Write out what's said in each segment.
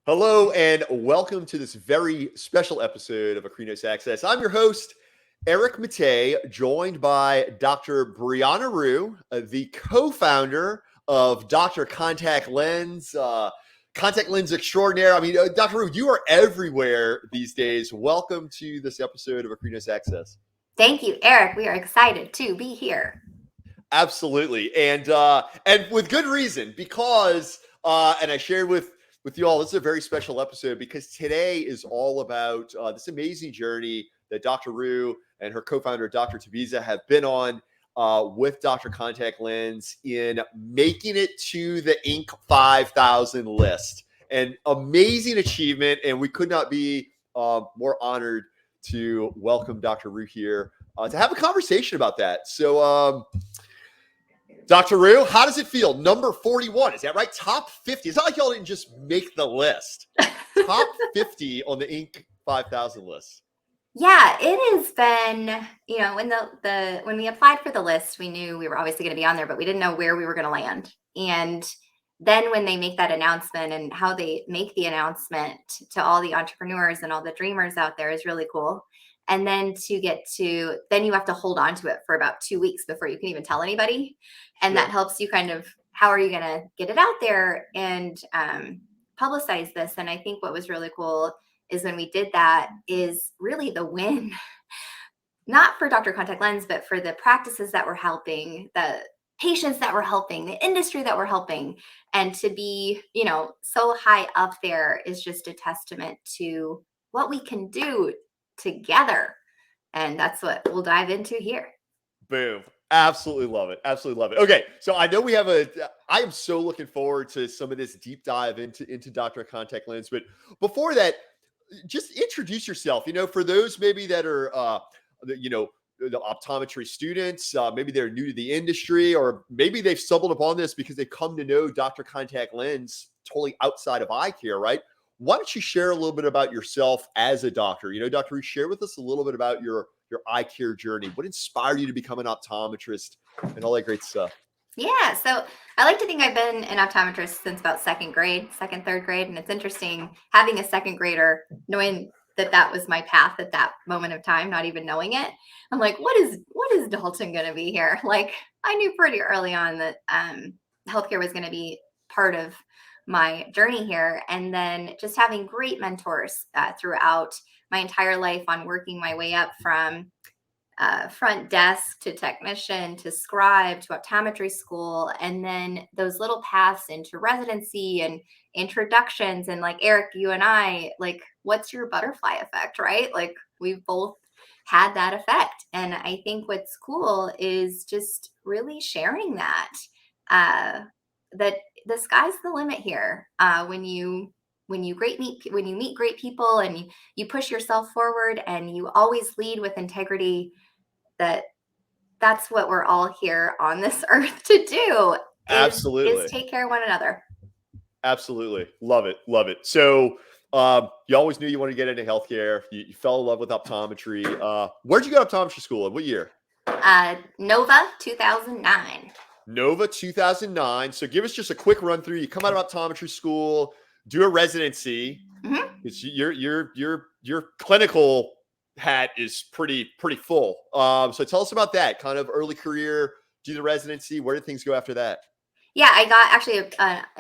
Hello and welcome to this very special episode of Akrinos Access. I'm your host, Eric Matei, joined by Dr. Brianna Rhue, the co-founder of Dr. Contact Lens, contact lens extraordinaire. I mean, Dr. Rhue, you are everywhere these days. Welcome to this episode of Akrinos Access. Thank you, Eric. We are excited to be here. Absolutely, and with good reason, because and I shared with you all, this is a very special episode because today is all about this amazing journey that Dr. Rhue and her co-founder Dr. Tabiza have been on with Dr. Contact Lens in making it to the Inc. 5000 list. An amazing achievement, and we could not be more honored to welcome Dr. Rhue here to have a conversation about that. So. Dr. Rhue, how does it feel? Number 41, is that right? Top 50. It's not like y'all didn't just make the list. Top 50 on the Inc. 5000 list. Yeah, it has been, when we applied for the list, we knew we were obviously going to be on there, but we didn't know where we were going to land. And then when they make that announcement and how they make the announcement to all the entrepreneurs and all the dreamers out there is really cool. And then then you have to hold on to it for about 2 weeks before you can even tell anybody. And that helps you kind of, how are you going to get it out there and publicize this? And I think what was really cool is when we did that is really the win, not for Dr. Contact Lens, but for the practices that we're helping, the patients that we're helping, the industry that we're helping. And to be, so high up there is just a testament to what we can do together. And that's what we'll dive into here. Boom. Absolutely love it. Absolutely love it. Okay. So I know I am so looking forward to some of this deep dive into Dr. Contact Lens. But before that, just introduce yourself, for those maybe that are, the optometry students, maybe they're new to the industry, or maybe they've stumbled upon this because they come to know Dr. Contact Lens totally outside of eye care, right? Why don't you share a little bit about yourself as a doctor? Dr. Rhue, share with us a little bit about your eye care journey. What inspired you to become an optometrist and all that great stuff? Yeah, so I like to think I've been an optometrist since about third grade. And it's interesting having a second grader, knowing that was my path at that moment of time, not even knowing it. I'm like, what is Dalton going to be here? Like, I knew pretty early on that healthcare was going to be part of my journey here. And then just having great mentors throughout my entire life on working my way up from front desk to technician to scribe to optometry school, and then those little paths into residency and introductions. And like Eric, you and I, like, what's your butterfly effect, right? Like, we've both had that effect. And I think what's cool is just really sharing that the sky's the limit here. When you meet great people and you push yourself forward and you always lead with integrity, that's what we're all here on this earth to do. Absolutely. Is take care of one another. Absolutely. Love it. Love it. So you always knew you wanted to get into healthcare. You fell in love with optometry. Where'd you go to optometry school? And what year? Nova 2009. Nova 2009. So give us just a quick run through. You come out of optometry school, do a residency. Mm-hmm. It's your clinical hat is pretty full. So tell us about that kind of early career, do the residency. Where did things go after that? Yeah, I got actually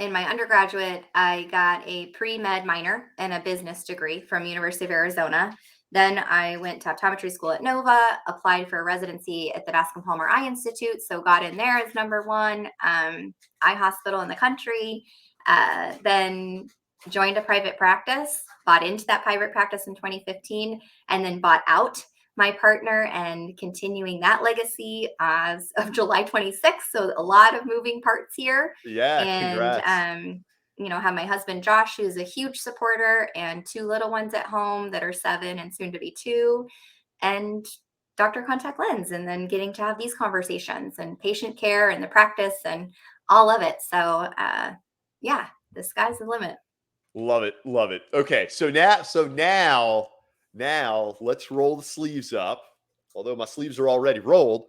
in my undergraduate, I got a pre-med minor and a business degree from University of Arizona. Then I went to optometry school at Nova, applied for a residency at the Bascom Palmer Eye Institute. So got in there as number one eye hospital in the country. Then joined a private practice, bought into that private practice in 2015, and then bought out my partner and continuing that legacy as of July 26th. So a lot of moving parts here. Yeah, and congrats. Have my husband Josh, who's a huge supporter, and two little ones at home that are 7 and soon to be 2, and Dr. Contact Lens, and then getting to have these conversations and patient care and the practice and all of it. So yeah, the sky's the limit. Love it. Love it. Okay. So now let's roll the sleeves up although my sleeves are already rolled.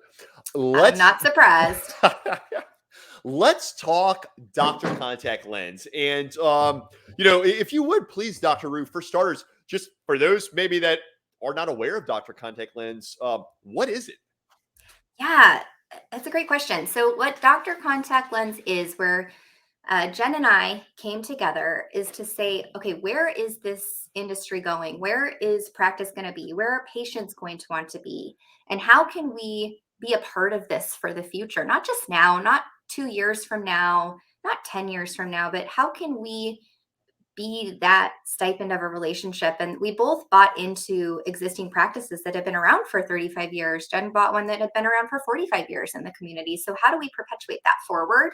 I'm Let's not surprised. let's talk Dr. Contact Lens. And if you would please, Dr. Rhue, for starters, just for those maybe that are not aware of Dr. Contact Lens, what is it? Yeah, that's a great question. So, what Doctor Contact Lens is, where Jen and I came together, is to say, okay, where is this industry going? Where is practice going to be? Where are patients going to want to be? And how can we be a part of this for the future? Not just now, not 2 years from now, not 10 years from now, but how can we be that stipend of a relationship? And we both bought into existing practices that have been around for 35 years. Jen bought one that had been around for 45 years in the community. So, how do we perpetuate that forward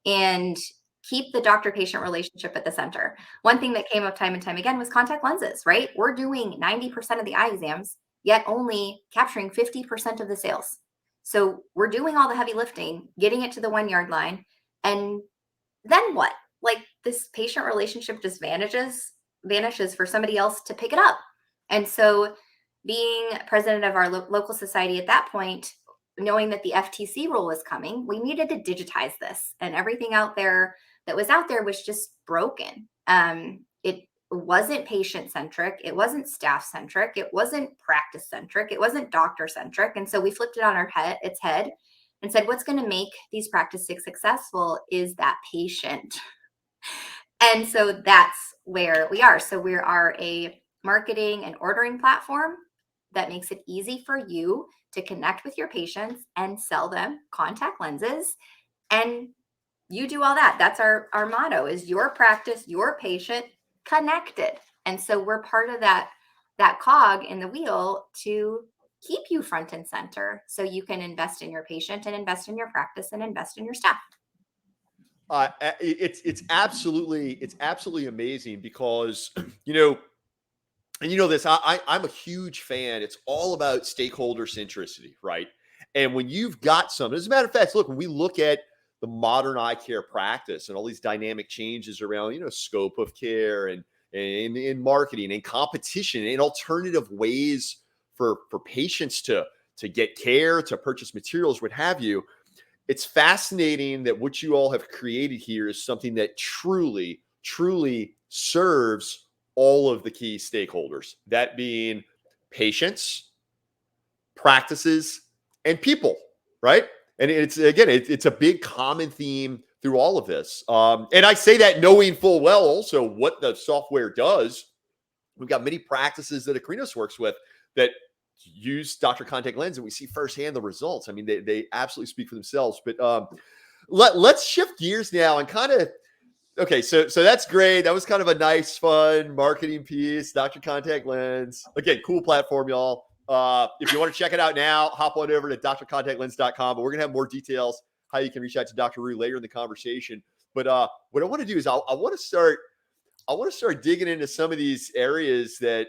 and keep the doctor patient relationship at the center? One thing that came up time and time again was contact lenses, right? We're doing 90% of the eye exams, yet only capturing 50% of the sales. So, we're doing all the heavy lifting, getting it to the 1 yard line. And then what? Like, this patient relationship just vanishes for somebody else to pick it up. And so, being president of our local society at that point, knowing that the FTC rule was coming, we needed to digitize this, and everything out there that was out there was just broken. It wasn't patient centric, it wasn't staff centric, it wasn't practice centric, it wasn't doctor centric. And so we flipped it on its head and said, what's going to make these practices successful is that patient. And so that's where we are. So we are a marketing and ordering platform that makes it easy for you to connect with your patients and sell them contact lenses. And you do all that. That's our motto, is your practice, your patient connected. And so we're part of that cog in the wheel to keep you front and center so you can invest in your patient and invest in your practice and invest in your staff. It's absolutely amazing because and this, I'm a huge fan. It's all about stakeholder centricity, right? And when you've got some, as a matter of fact, look, when we look at the modern eye care practice and all these dynamic changes around, scope of care and in marketing and competition and alternative ways for patients to get care, to purchase materials, what have you. It's fascinating that what you all have created here is something that truly, truly serves all of the key stakeholders, that being patients, practices, and people, right? And it's a big common theme through all of this. And I say that knowing full well also what the software does. We've got many practices that Akrinos works with that use Dr. Contact Lens, and we see firsthand the results. I mean, they absolutely speak for themselves. But let's shift gears now and kind of, okay, so that's great. That was kind of a nice, fun marketing piece. Dr. Contact Lens, again, cool platform, y'all. If you want to check it out now, hop on over to drcontactlens.com. But we're gonna have more details how you can reach out to Dr. Rhue later in the conversation. But what I want to do is I want to start digging into some of these areas that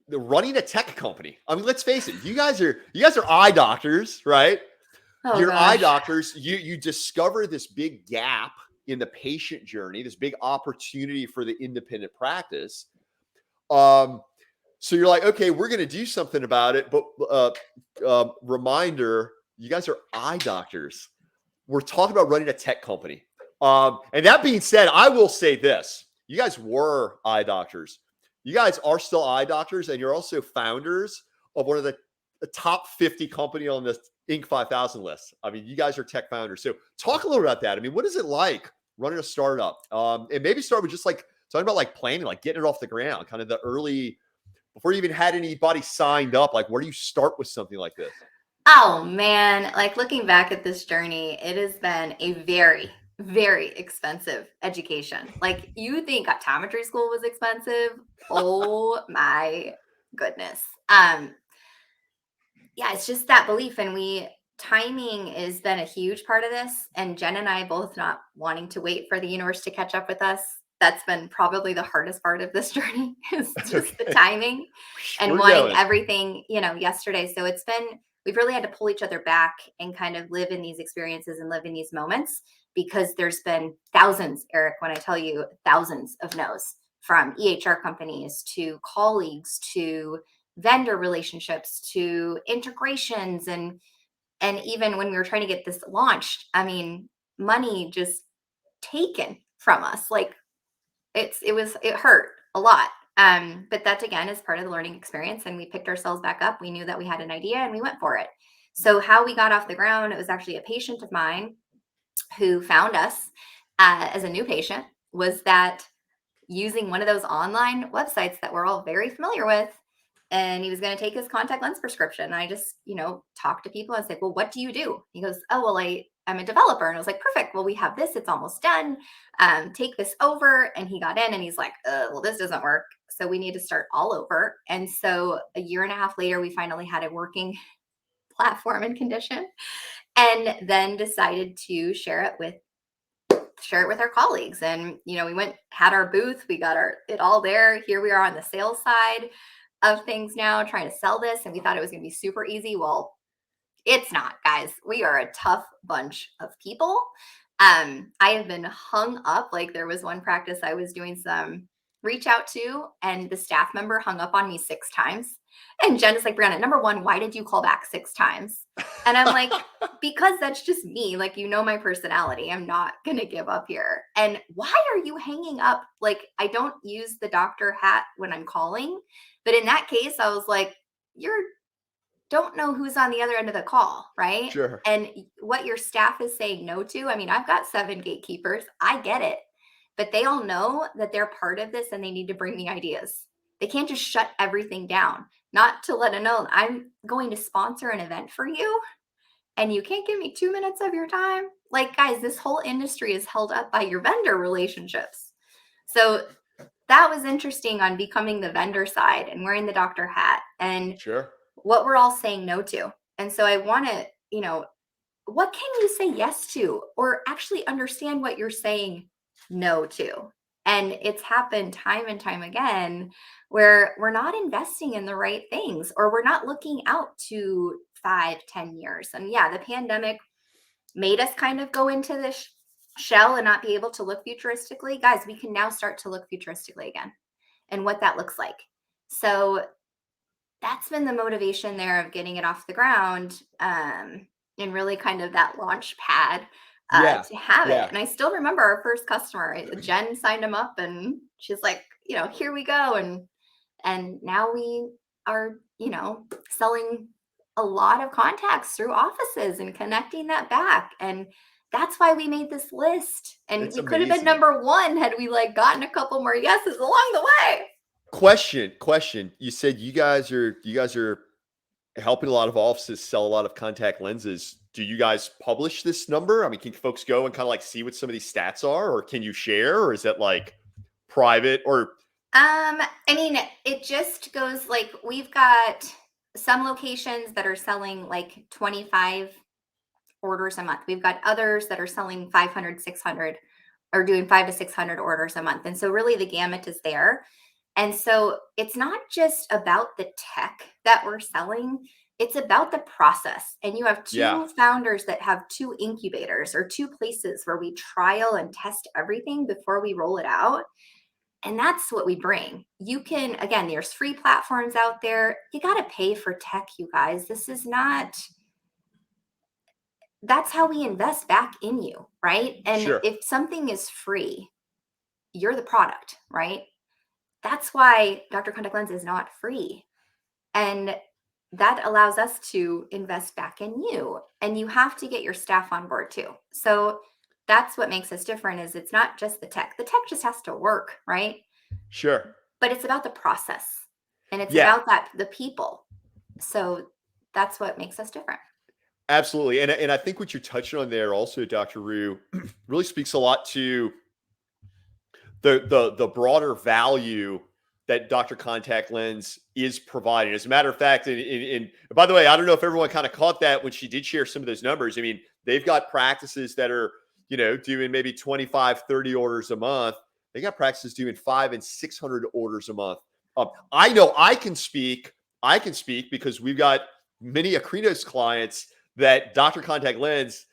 the running a tech company. I mean, let's face it, you guys are eye doctors, right? Oh You're eye gosh. doctors. You discover this big gap in the patient journey, this big opportunity for the independent practice. So you're like, okay, we're going to do something about it. But reminder, you guys are eye doctors. We're talking about running a tech company. And that being said, I will say this: you guys were eye doctors. You guys are still eye doctors, and you're also founders of one of the top 50 company on the Inc. 5000 list. I mean, you guys are tech founders. So talk a little about that. I mean, what is it like running a startup? And maybe start with just like talking about like planning, like getting it off the ground, kind of the early, before you even had anybody signed up. Like, where do you start with something like this? Oh man, like, looking back at this journey, it has been a very, very expensive education. Like, you think optometry school was expensive? Oh my goodness. Yeah, it's just that belief. And timing has been a huge part of this. And Jen and I both not wanting to wait for the universe to catch up with us. That's been probably the hardest part of this journey, is just the Okay, timing and we're wanting going. everything, yesterday. So we've really had to pull each other back and kind of live in these experiences and live in these moments, because there's been thousands, Eric, when I tell you, thousands of no's, from EHR companies to colleagues to vendor relationships to integrations, and even when we were trying to get this launched, I mean, money just taken from us. Like it hurt a lot. But that again is part of the learning experience, and we picked ourselves back up. We knew that we had an idea and we went for it. So how we got off the ground, it was actually a patient of mine who found us as a new patient, was that using one of those online websites that we're all very familiar with. And he was going to take his contact lens prescription. And I just, talked to people and said, well, what do you do? He goes, oh, well, I'm a developer. And I was like, perfect. Well, we have this. It's almost done. Take this over. And he got in and he's like, well, this doesn't work. So we need to start all over. And so a year and a half later, we finally had a working platform and condition, and then decided to share it with our colleagues. And we had our booth, we got it all there. Here we are on the sales side of things now, trying to sell this, and we thought it was going to be super easy. Well, it's not, guys. We are a tough bunch of people. I have been hung up. Like, there was one practice I was doing some reach out to, and the staff member hung up on me 6 times. And Jen is like, Brianna, number one, why did you call back 6 times? And I'm like, because that's just me. Like, my personality. I'm not going to give up here. And why are you hanging up? Like, I don't use the doctor hat when I'm calling. But in that case, I was like, you don't know who's on the other end of the call, right? Sure. And what your staff is saying no to. I mean, I've got 7 gatekeepers. I get it. But they all know that they're part of this and they need to bring me ideas. They can't just shut everything down. Not to let them know I'm going to sponsor an event for you and you can't give me 2 minutes of your time. Like, guys, this whole industry is held up by your vendor relationships. So that was interesting on becoming the vendor side and wearing the doctor hat and Sure. what we're all saying no to. And so I want to, what can you say yes to, or actually understand what you're saying no to? And it's happened time and time again where we're not investing in the right things, or we're not looking out to 5-10 years. And yeah, the pandemic made us kind of go into this shell and not be able to look futuristically. Guys, we can now start to look futuristically again, and what that looks like. So that's been the motivation there of getting it off the ground, and really kind of that launch pad Yeah. to have it. Yeah. And I still remember our first customer. Jen signed him up, and she's like, here we go. And now we are, selling a lot of contacts through offices and connecting that back. And that's why we made this list. And It's we could have been amazing. number one had we gotten a couple more yeses along the way. Question. You said you guys are helping a lot of offices sell a lot of contact lenses. Do you guys publish this number? I mean, can folks go and kind of like see what some of these stats are, or can you share, or is that like private or I mean, it just goes like, we've got some locations that are selling like 25 orders a month. We've got others that are selling 500, 600, or doing 5 to 600 orders a month. And so really the gamut is there. And so it's not just about the tech that we're selling, it's about the process. And you have yeah, 2 founders that have 2 incubators or 2 places where we trial and test everything before we roll it out. And that's what we bring. You can, again, there's free platforms out there. You got to pay for tech, you guys. This is not, that's how we invest back in you, right? And sure. if something is free, you're the product, right? That's why Dr. Contact Lens is not free. And that allows us to invest back in you. And you have to get your staff on board too. So that's what makes us different, is it's not just the tech. The tech just has to work, right? Sure. But it's about the process, and it's Yeah, about the people. So that's what makes us different. absolutely. And I think what you're touching on there also, Dr. Rue, really speaks a lot to the broader value that Dr. Contact Lens is providing. As a matter of fact, by the way, I don't know if everyone kind of caught that when she did share some of those numbers. I mean, they've got practices that are, doing maybe 25, 30 orders a month. They got practices doing 500 and 600 orders a month. I know I can speak because we've got many Akrinos clients that Dr. Contact Lens,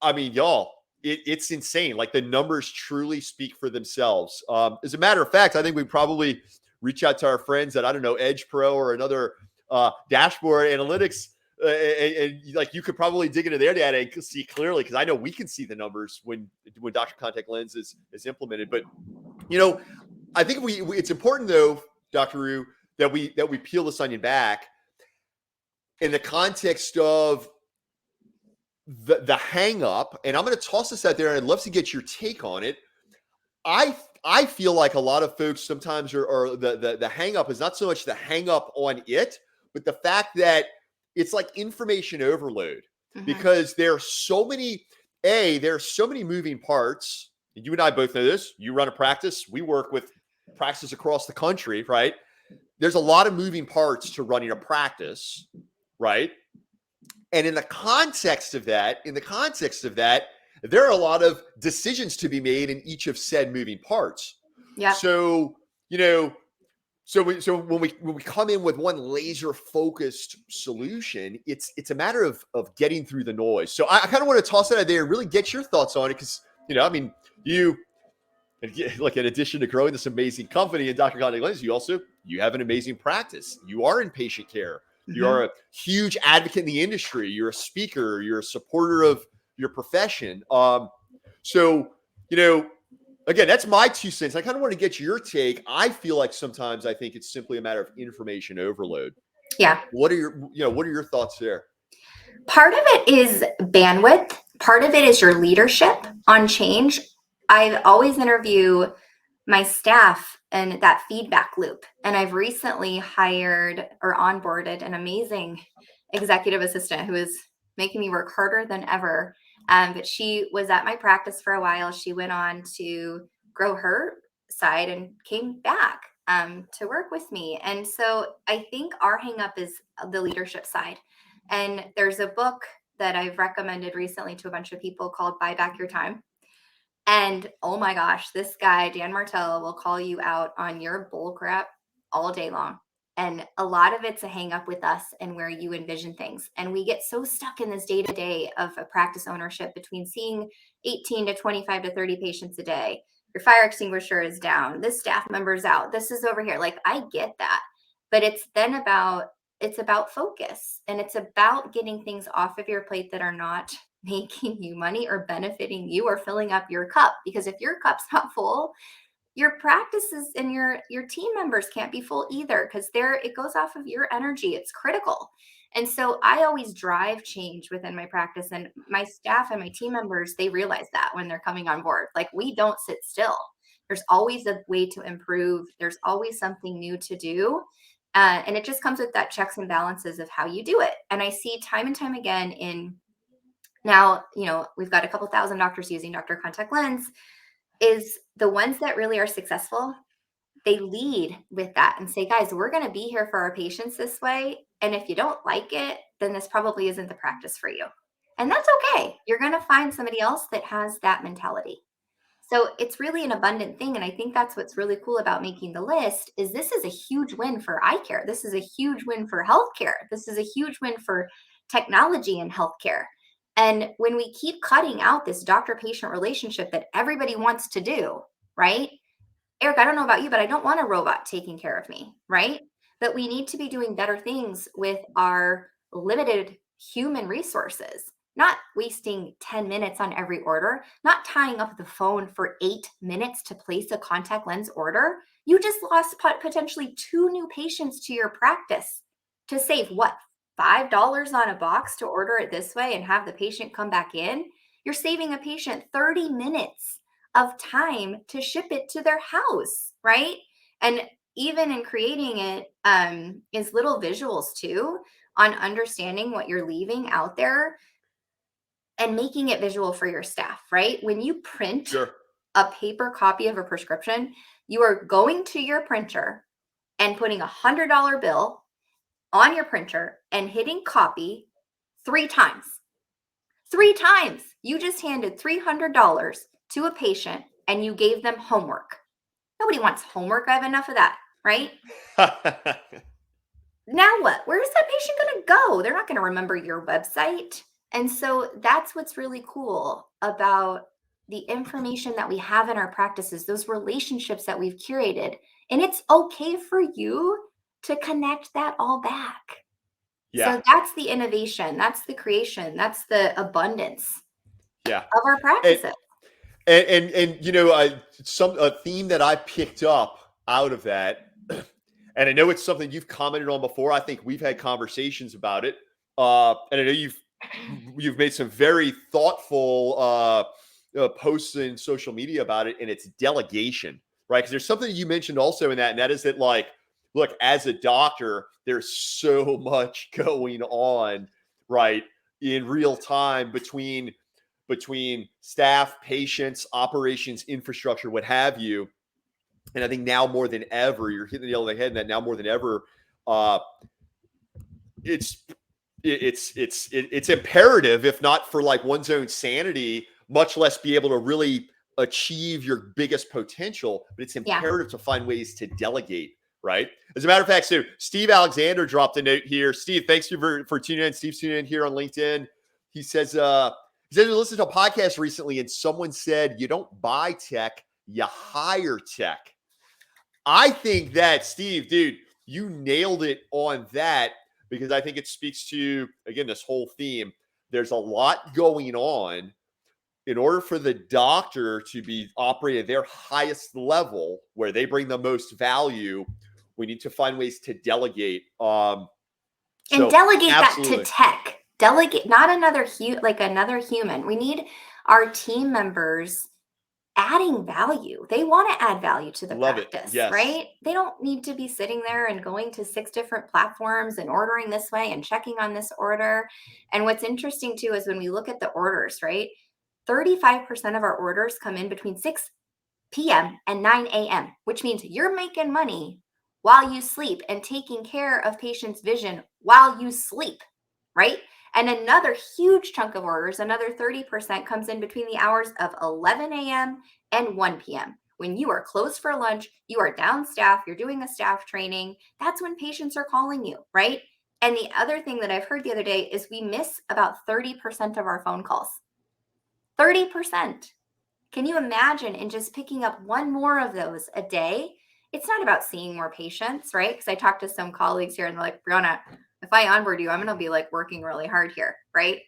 I mean, y'all, it's insane. Like, the numbers truly speak for themselves. As a matter of fact, I think we probably reach out to our friends at, I don't know, Edge Pro or another dashboard analytics. And like you could probably dig into their data and see clearly, because I know we can see the numbers when Doctor Contact Lens is implemented. But I think it's important though, Dr. Rhue, that we peel this onion back in the context of the hang up. And I'm going to toss this out there, and I'd love to get your take on it. I feel like a lot of folks sometimes are the hang up is not so much the hang up on it, but the fact that it's like information overload, because there are so many moving parts. You and I both know this. You run a practice. We work with practices across the country, right? There's a lot of moving parts to running a practice, right? And in the context of that, there are a lot of decisions to be made in each of said moving parts. Yeah. So, so when we come in with one laser focused solution, it's a matter of getting through the noise. So I kind of want to toss that out there and really get your thoughts on it, because like, in addition to growing this amazing company in Dr. Contact Lenses, you have an amazing practice. You are in patient care. You are a huge advocate in the industry. You're a speaker. You're a supporter of your profession. So, again, that's my 2 cents. I kind of want to get your take. I feel like sometimes I think it's simply a matter of information overload. Yeah. What are your thoughts there? Part of it is bandwidth. Part of it is your leadership on change. I always interview my staff and that feedback loop. And I've recently hired or onboarded an amazing executive assistant who is making me work harder than ever. But she was at my practice for a while. She went on to grow her side and came back to work with me. And so I think our hang up is the leadership side. And there's a book that I've recommended recently to a bunch of people called Buy Back Your Time. And oh my gosh, this guy, Dan Martell, will call you out on your bull crap all day long. And a lot of it's a hang up with us and where you envision things. And we get so stuck in this day to day of a practice ownership between seeing 18 to 25 to 30 patients a day. Your fire extinguisher is down. This staff member's out. This is over here. Like, I get that. But it's about focus, and it's about getting things off of your plate that are not making you money or benefiting you or filling up your cup. Because if your cup's not full, your practices and your team members can't be full either, because it goes off of your energy. It's critical. And so I always drive change within my practice, and my staff and my team members, they realize that when they're coming on board. Like, we don't sit still. There's always a way to improve. There's always something new to do. And it just comes with that checks and balances of how you do it. And I see time and time again now, we've got a couple thousand doctors using Dr. Contact Lens, is the ones that really are successful, they lead with that and say, guys, we're going to be here for our patients this way. And if you don't like it, then this probably isn't the practice for you. And that's okay. You're going to find somebody else that has that mentality. So it's really an abundant thing. And I think that's what's really cool about making the list is this is a huge win for eye care. This is a huge win for healthcare. This is a huge win for technology in healthcare. And when we keep cutting out this doctor-patient relationship that everybody wants to do, right? Eric, I don't know about you, but I don't want a robot taking care of me, right? But we need to be doing better things with our limited human resources, not wasting 10 minutes on every order, not tying up the phone for 8 minutes to place a contact lens order. You just lost potentially 2 new patients to your practice to save what? $5 on a box to order it this way and have the patient come back in. You're saving a patient 30 minutes of time to ship it to their house, right? And even in creating it is little visuals too on understanding what you're leaving out there and making it visual for your staff, right? When you print a paper copy of a prescription, you are going to your printer and putting $100 bill on your printer and hitting copy 3 times. 3 times. You just handed $300 to a patient and you gave them homework. Nobody wants homework. I have enough of that, right? Now what? Where's that patient going to go? They're not going to remember your website. And so that's what's really cool about the information that we have in our practices, those relationships that we've curated. And it's okay for you to connect that all back. Yeah. So that's the innovation, that's the creation, that's the abundance Yeah. of our And practices. and you know, a theme that I picked up out of that, and I know it's something you've commented on before. I think we've had conversations about it. And I know you've made some very thoughtful posts in social media about it, and it's delegation, right? Because there's something you mentioned also in that, and that is that, like, look, as a doctor, there's so much going on, right, in real time between staff, patients, operations, infrastructure, what have you. And I think now more than ever, you're hitting the nail on the head. And that now more than ever, uh, it's it's imperative, if not for like one's own sanity, much less be able to really achieve your biggest potential. But it's Yeah. imperative to find ways to delegate. Right. As a matter of fact, so Steve Alexander dropped a note here. Steve, thanks for tuning in. Steve's tuning in here on LinkedIn. He says, he said he listened to a podcast recently and someone said, you don't buy tech, you hire tech. I think that, Steve, dude, you nailed it on that, because I think it speaks to, again, this whole theme. There's a lot going on. In order for the doctor to be operating at their highest level, where they bring the most value, we need to find ways to delegate. And So delegate that to absolutely. tech. Delegate, not another another human. We need our team members adding value. They want to add value to the Love it. practice, Yes. right? They don't need to be sitting there and going to 6 different platforms and ordering this way and checking on this order. And what's interesting too is when we look at the orders, right? 35% of our orders come in between 6 p.m. and 9 a.m., which means you're making money while you sleep and taking care of patients' vision while you sleep, right? And another huge chunk of orders, another 30%, comes in between the hours of 11 a.m. and 1 p.m. When you are closed for lunch, you are down staff, you're doing a staff training. That's when patients are calling you, right? And the other thing that I've heard the other day is we miss about 30% of our phone calls. 30%. Can you imagine in just picking up one more of those a day? It's not about seeing more patients, right? Because I talked to some colleagues here and they're like, Brianna, if I onboard you, I'm going to be like working really hard here, right?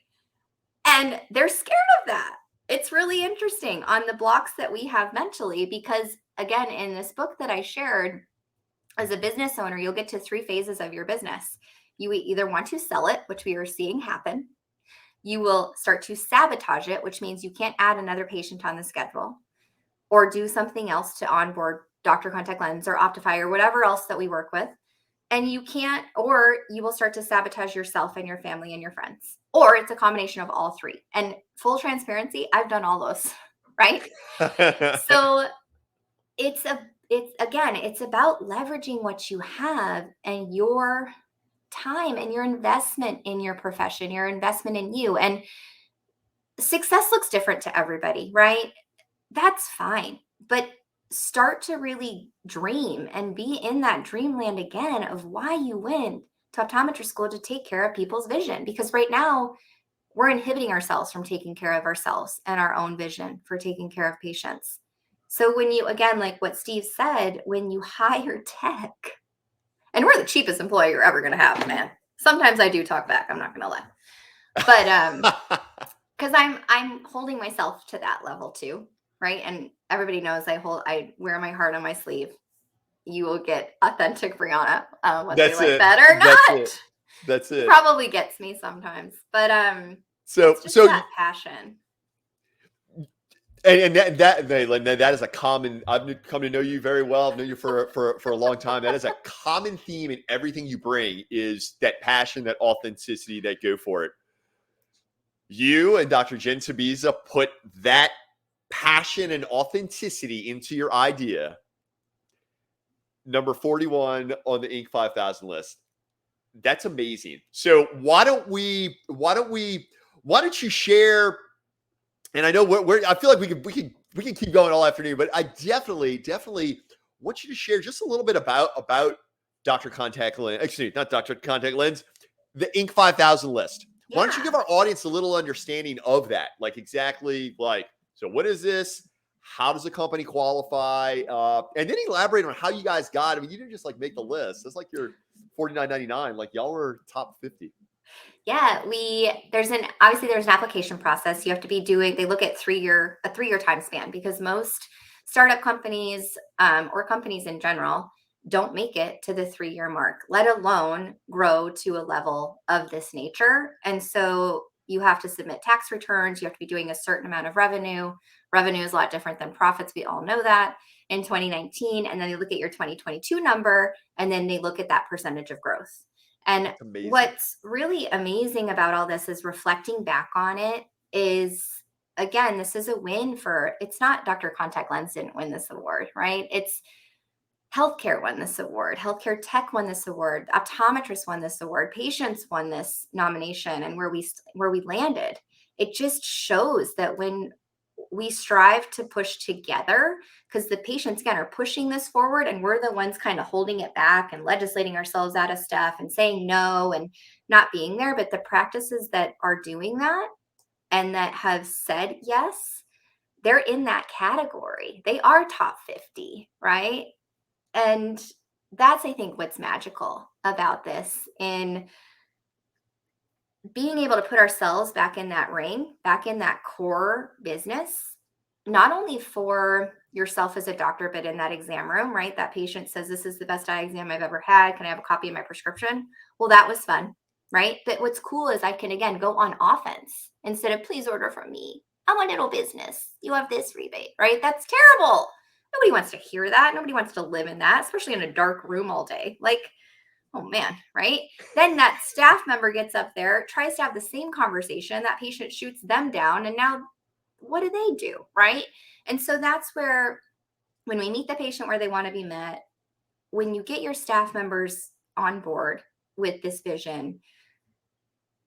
And they're scared of that. It's really interesting on the blocks that we have mentally, because again, in this book that I shared, as a business owner, you'll get to 3 phases of your business. You either want to sell it, which we are seeing happen. You will start to sabotage it, which means you can't add another patient on the schedule or do something else to onboard Doctor Contact Lens or Optify or whatever else that we work with. And you can't, or you will start to sabotage yourself and your family and your friends. Or it's a combination of all 3. And full transparency, I've done all those, right? So it's about leveraging what you have and your time and your investment in your profession, your investment in you. And success looks different to everybody, right? That's fine. But start to really dream and be in that dreamland again of why you went to optometry school, to take care of people's vision. Because right now we're inhibiting ourselves from taking care of ourselves and our own vision for taking care of patients. So when you, again, like what Steve said, when you hire tech, and we're the cheapest employer you're ever going to have, man. Sometimes I do talk back. I'm not going to lie. But because I'm holding myself to that level too, right? And everybody knows I wear my heart on my sleeve. You will get authentic Brianna, whether you like that or not. That's it. Probably gets me sometimes, but So it's just that passion. And that is a common. I've come to know you very well. I've known you for a long time. That is a common theme in everything you bring, is that passion, that authenticity, that go for it. You and Dr. Jenn Tabiza put that passion and authenticity into your idea. Number 41 on the Inc. 5000 list. That's amazing. So why don't you share? And I know I feel like we can keep going all afternoon, but I definitely want you to share just a little bit about Dr. Contact Lens. Excuse me, not Dr. Contact Lens, the Inc. 5000 list. Yeah. Why don't you give our audience a little understanding of that? Like, exactly, like, so what is this? How does a company qualify? And then elaborate on how you guys got. I mean, you didn't just like make the list. It's like you're 49.99. Like y'all were top 50. Yeah, there's an application process. You have to be doing, they look at a 3-year time span, because most startup companies, or companies in general, don't make it to the 3-year mark, let alone grow to a level of this nature. And so you have to submit tax returns. You have to be doing a certain amount of revenue. Revenue is a lot different than profits. We all know that in 2019. And then they look at your 2022 number, and then they look at that percentage of growth. And It's amazing. what's really amazing about all this is reflecting back on it is, again, this is a win for, it's not Dr. Contact Lens didn't win this award, right? It's healthcare won this award, healthcare tech won this award, optometrists won this award, patients won this nomination, and where we landed. It just shows that when we strive to push together, because the patients again are pushing this forward, and we're the ones kind of holding it back and legislating ourselves out of stuff and saying no and not being there. But the practices that are doing that and that have said yes, they're in that category. They are top 50, right? And that's, I think, what's magical about this, in being able to put ourselves back in that ring, back in that core business, not only for yourself as a doctor, but in that exam room, right? That patient says, this is the best eye exam I've ever had. Can I have a copy of my prescription? Well, that was fun, right? But what's cool is I can, again, go on offense instead of, please order from me. I'm a little business. You have this rebate, right? That's terrible. Nobody wants to hear that. Nobody wants to live in that, especially in a dark room all day. Like, oh man, right? Then that staff member gets up there, tries to have the same conversation. That patient shoots them down. And now what do they do, right? And so that's where, when we meet the patient where they want to be met, when you get your staff members on board with this vision,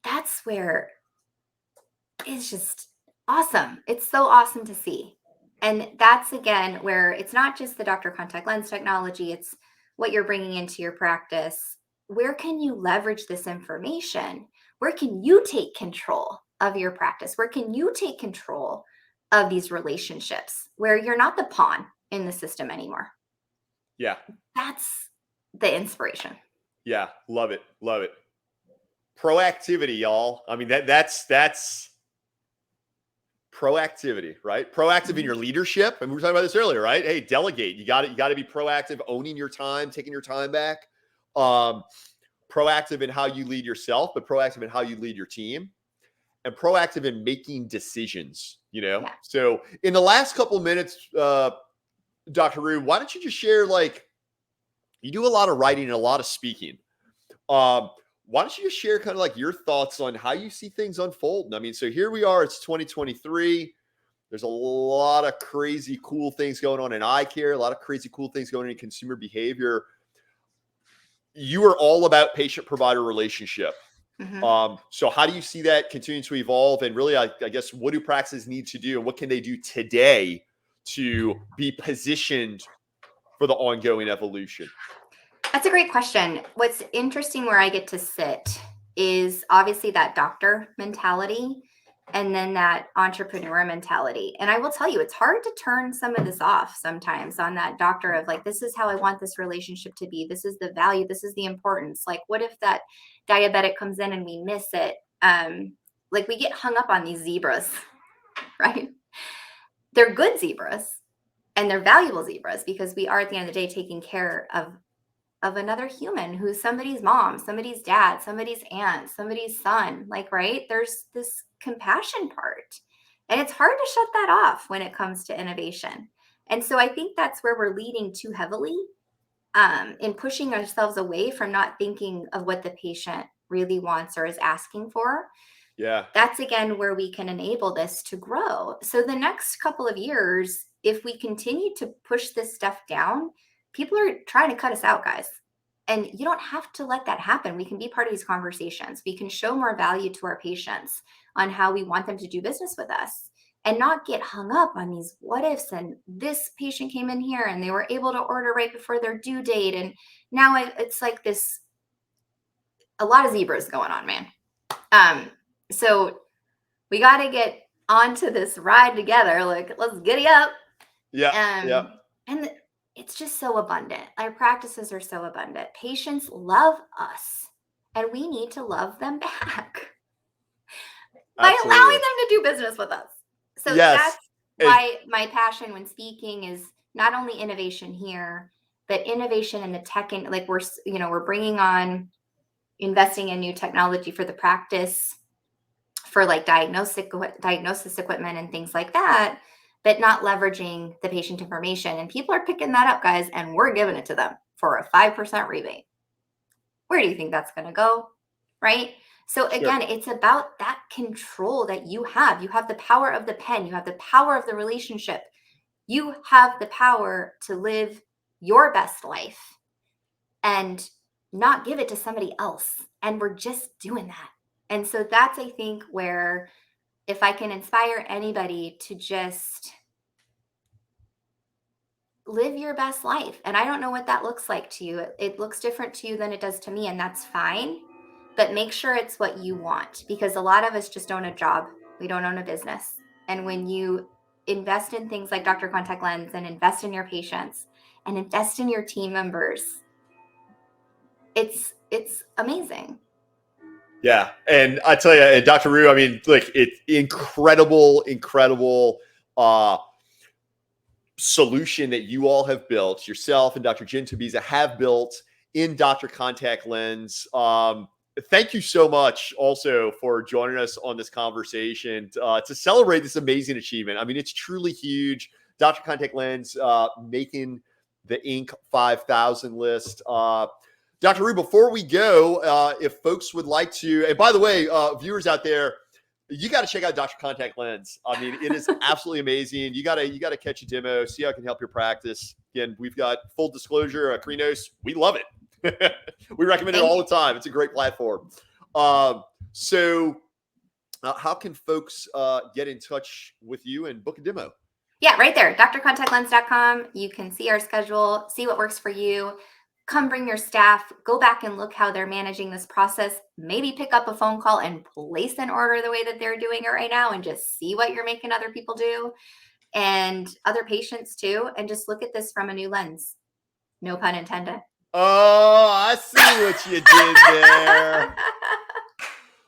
that's where it's just awesome. It's so awesome to see. And that's, again, where it's not just the Dr. Contact Lens technology, it's what you're bringing into your practice. Where can you leverage this information? Where can you take control of your practice? Where can you take control of these relationships where you're not the pawn in the system anymore? Yeah. That's the inspiration. Yeah. Love it. Love it. Proactivity, y'all. I mean, that's proactivity, right? Proactive in your leadership. And we were talking about this earlier, right? Hey, delegate. You got to be proactive, owning your time, taking your time back. Proactive in how you lead yourself, but proactive in how you lead your team, and proactive in making decisions, Yeah. So in the last couple of minutes, Dr. Rhue, why don't you just share, like, you do a lot of writing and a lot of speaking. Why don't you just share kind of like your thoughts on how you see things unfolding? I mean, so here we are, it's 2023. There's a lot of crazy cool things going on in eye care, a lot of crazy cool things going on in consumer behavior. You are all about patient-provider relationship. Mm-hmm. So how do you see that continuing to evolve? And really, I guess, what do practices need to do, and what can they do today to be positioned for the ongoing evolution? That's a great question. What's interesting where I get to sit is obviously that doctor mentality and then that entrepreneur mentality. And I will tell you, it's hard to turn some of this off sometimes on that doctor of like, this is how I want this relationship to be. This is the value. This is the importance. Like, what if that diabetic comes in and we miss it? Like, we get hung up on these zebras, right? They're good zebras and they're valuable zebras because we are, at the end of the day, taking care of another human who's somebody's mom, somebody's dad, somebody's aunt, somebody's son. Like, right? There's this compassion part. And it's hard to shut that off when it comes to innovation. And so I think that's where we're leading too heavily, in pushing ourselves away from not thinking of what the patient really wants or is asking for. Yeah. That's, again, where we can enable this to grow. So the next couple of years, if we continue to push this stuff down, people are trying to cut us out, guys. And you don't have to let that happen. We can be part of these conversations. We can show more value to our patients on how we want them to do business with us and not get hung up on these what ifs. And this patient came in here and they were able to order right before their due date. And now it's like this, a lot of zebras going on, man. So we got to get onto this ride together. Like, let's giddy up Yeah. Yeah. And it's just so abundant. Our practices are so abundant. Patients love us, and we need to love them back by allowing Absolutely. them to do business with us. So Yes. that's And why my passion when speaking is not only innovation here, but innovation in the tech. And like we're bringing on, investing in new technology for the practice, for like diagnosis equipment and things like that, but not leveraging the patient information. And people are picking that up, guys, and we're giving it to them for a 5% rebate. Where do you think that's going to go? Right? So sure. again, it's about that control that you have. You have the power of the pen, you have the power of the relationship. You have the power to live your best life and not give it to somebody else. And we're just doing that. And so that's, I think, where if I can inspire anybody to just live your best life. And I don't know what that looks like to you. It looks different to you than it does to me, and that's fine. But make sure it's what you want, because a lot of us just own a job. We don't own a business. And when you invest in things like Dr. Contact Lens and invest in your patients and invest in your team members, it's amazing. Yeah. And I tell you, and Dr. Rhue, I mean, like, it's incredible solution that you all have built, yourself and Dr. Jenn Tabiza have built in Dr. Contact Lens. Thank you so much also for joining us on this conversation to celebrate this amazing achievement. I mean, it's truly huge. Dr. Contact Lens making the Inc. 5000 list. Dr. Rhue, before we go, if folks would like to, and by the way, viewers out there, you got to check out Dr. Contact Lens. I mean, it is absolutely amazing. You got to catch a demo, see how it can help your practice. Again, we've got full disclosure, Akrinos, we love it. We recommend it all the time. It's a great platform. So how can folks get in touch with you and book a demo? Yeah, right there, drcontactlens.com. You can see our schedule, see what works for you. Come bring your staff, go back and look how they're managing this process. Maybe pick up a phone call and place an order the way that they're doing it right now, and just see what you're making other people do and other patients too. And just look at this from a new lens. No pun intended. Oh, I see what you did there.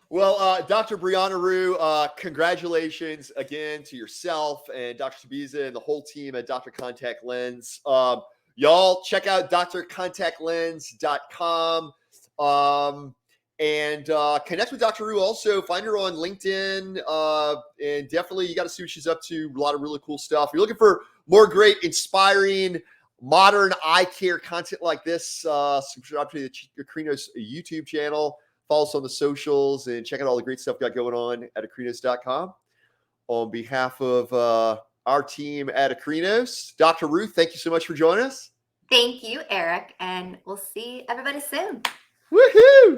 Well, Dr. Brianna Rhue, congratulations again to yourself and Dr. Tabiza and the whole team at Dr. Contact Lens. Y'all check out drcontactlens.com and connect with Dr. Rhue also. Find her on LinkedIn. And definitely, you got to see what she's up to. A lot of really cool stuff. If you're looking for more great, inspiring, modern eye care content like this, subscribe to the Akrinos YouTube channel. Follow us on the socials and check out all the great stuff we got going on at Akrinos.com. On behalf of our team at Akrinos, Dr. Rhue, thank you so much for joining us. Thank you, Eric, and we'll see everybody soon. Woohoo!